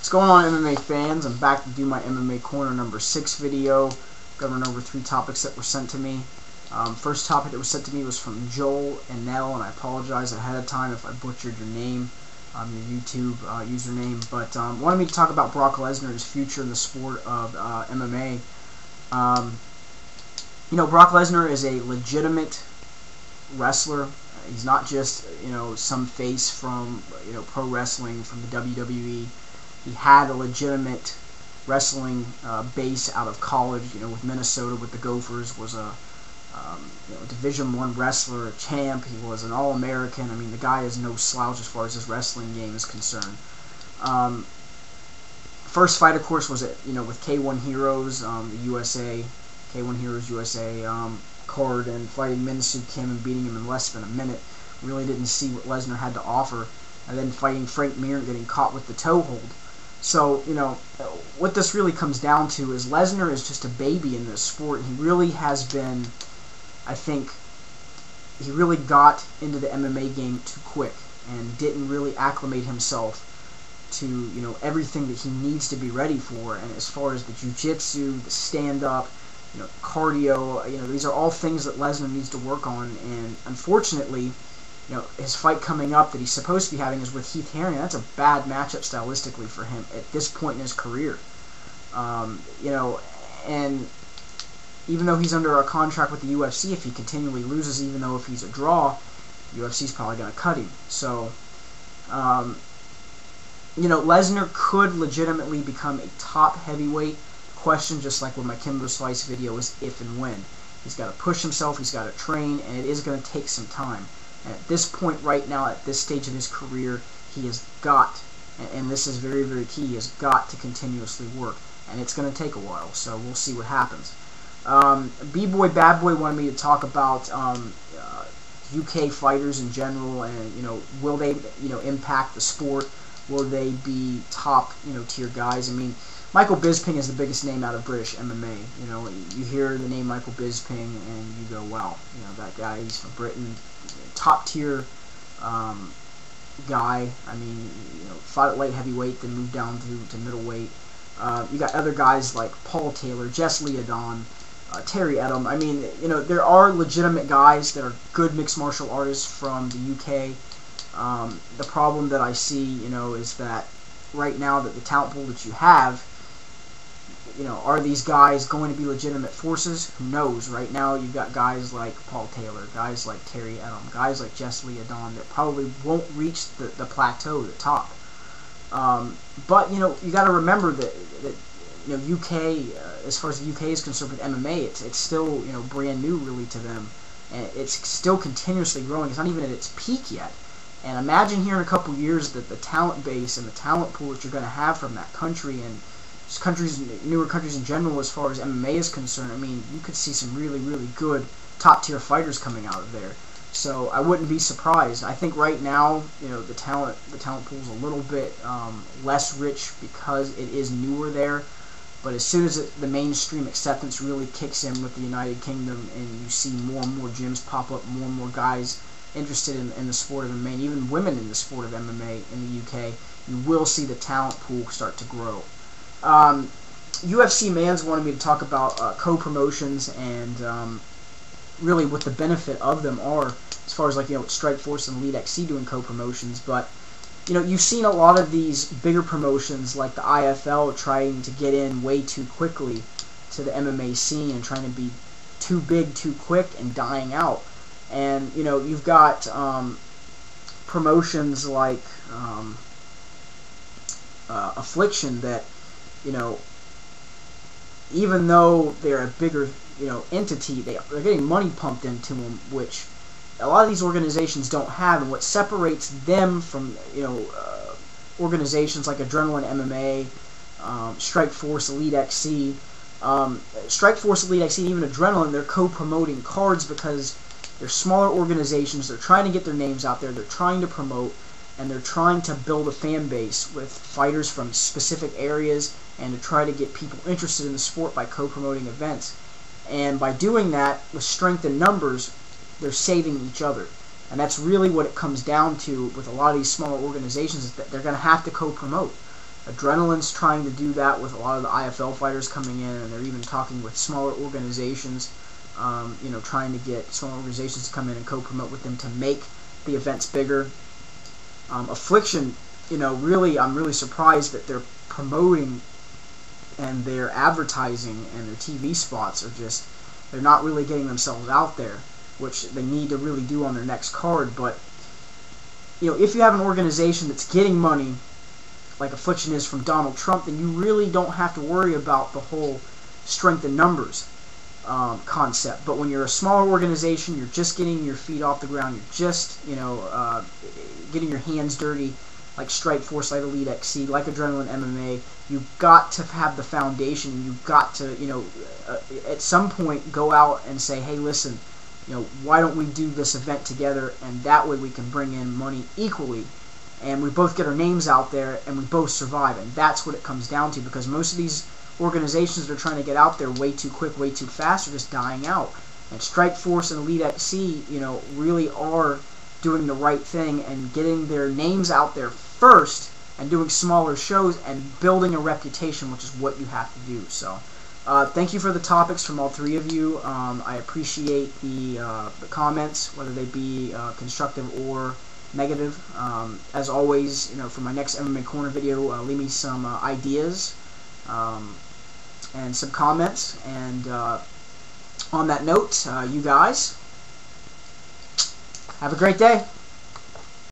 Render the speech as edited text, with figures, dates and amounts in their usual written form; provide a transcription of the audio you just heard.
What's going on, MMA fans? I'm back to do my MMA Corner number 6 video, going over 3 topics that were sent to me. First topic that was sent to me was from Joel and Nell, and I apologize ahead of time if I butchered your name, your YouTube username, but wanted me to talk about Brock Lesnar's future in the sport of MMA. You know, Brock Lesnar is a legitimate wrestler. He's not just, some face from, pro wrestling, from the WWE. He had a legitimate wrestling base out of college, with Minnesota, with the Gophers, was a Division I wrestler, a champ. He was an All-American. I mean, the guy is no slouch as far as his wrestling game is concerned. First fight, of course, was with K1 Heroes, the USA, K1 Heroes USA card, and fighting Min-Soo Kim and beating him in less than a minute. Really didn't see what Lesnar had to offer. And then fighting Frank Mir and getting caught with the toe hold. So, what this really comes down to is Lesnar is just a baby in this sport. He really has been, I think, he really got into the MMA game too quick and didn't really acclimate himself to, everything that he needs to be ready for. And as far as the jiu-jitsu, the stand-up, cardio, these are all things that Lesnar needs to work on. And unfortunately, his fight coming up that he's supposed to be having is with Heath Herring. That's a bad matchup stylistically for him at this point in his career. And even though he's under a contract with the UFC, if he continually loses, even though if he's a draw, UFC's probably going to cut him. So, Lesnar could legitimately become a top heavyweight. Question, just like with my Kimbo Slice video, is if and when. He's got to push himself, he's got to train, and it is going to take some time. And at this point right now, at this stage of his career, he has got, and this is very, very key, he has got to continuously work. And it's going to take a while, so we'll see what happens. B-Boy Bad Boy wanted me to talk about UK fighters in general, and, will they, impact the sport? Will they be top, tier guys? I mean, Michael Bisping is the biggest name out of British MMA. You hear the name Michael Bisping and you go, wow, that guy, he's from Britain, top tier guy. I mean, fought at light heavyweight, then moved down to middleweight. You got other guys like Paul Taylor, Jess Leodon, Terry Edom. I mean, there are legitimate guys that are good mixed martial artists from the UK. The problem that I see, is that right now that the talent pool that you have, are these guys going to be legitimate forces? Who knows? Right now, you've got guys like Paul Taylor, guys like Terry Edom, guys like Jess Leodon that probably won't reach the plateau, the top. But, you got to remember that UK, as far as the UK is concerned with MMA, it's still, brand new really to them. And it's still continuously growing. It's not even at its peak yet. And imagine here in a couple years that the talent base and the talent pool that you're going to have from that country and newer countries in general as far as MMA is concerned. I mean, you could see some really, really good top-tier fighters coming out of there. So I wouldn't be surprised. I think right now, the talent pool is a little bit less rich because it is newer there. But as soon as the mainstream acceptance really kicks in with the United Kingdom and you see more and more gyms pop up, more and more guys interested in the sport of MMA, and even women in the sport of MMA in the UK, you will see the talent pool start to grow. UFC Mans wanted me to talk about co-promotions and really what the benefit of them are, as far as Strikeforce and Elite XC doing co-promotions. But you've seen a lot of these bigger promotions like the IFL trying to get in way too quickly to the MMA scene and trying to be too big too quick and dying out. And you've got promotions like Affliction that even though they're a bigger, entity, they're getting money pumped into them, which a lot of these organizations don't have. And what separates them from, organizations like Adrenaline MMA, Strikeforce, Elite XC, Strikeforce, Elite XC, and even Adrenaline, they're co-promoting cards because they're smaller organizations. They're trying to get their names out there. They're trying to promote. And they're trying to build a fan base with fighters from specific areas and to try to get people interested in the sport by co-promoting events. And by doing that, with strength in numbers, they're saving each other. And that's really what it comes down to with a lot of these smaller organizations, is that they're going to have to co-promote. Adrenaline's trying to do that with a lot of the IFL fighters coming in, and they're even talking with smaller organizations, trying to get smaller organizations to come in and co-promote with them to make the events bigger. Affliction, really, I'm really surprised that they're promoting and their advertising and their TV spots are just, they're not really getting themselves out there, which they need to really do on their next card. But, if you have an organization that's getting money, like Affliction is from Donald Trump, then you really don't have to worry about the whole strength in numbers concept. But when you're a smaller organization, you're just getting your feet off the ground, you're just, getting your hands dirty, like Strikeforce, like Elite XC, like Adrenaline MMA, you've got to have the foundation, and you've got to, at some point go out and say, hey, listen, why don't we do this event together, and that way we can bring in money equally, and we both get our names out there, and we both survive. And that's what it comes down to, because most of these organizations that are trying to get out there way too quick, way too fast, are just dying out. And Strikeforce and Elite XC, really are doing the right thing and getting their names out there first, and doing smaller shows and building a reputation, which is what you have to do. So thank you for the topics from all three of you. I appreciate the comments, whether they be constructive or negative. As always, for my next MMA Corner video, leave me some ideas and some comments. And on that note, you guys have a great day.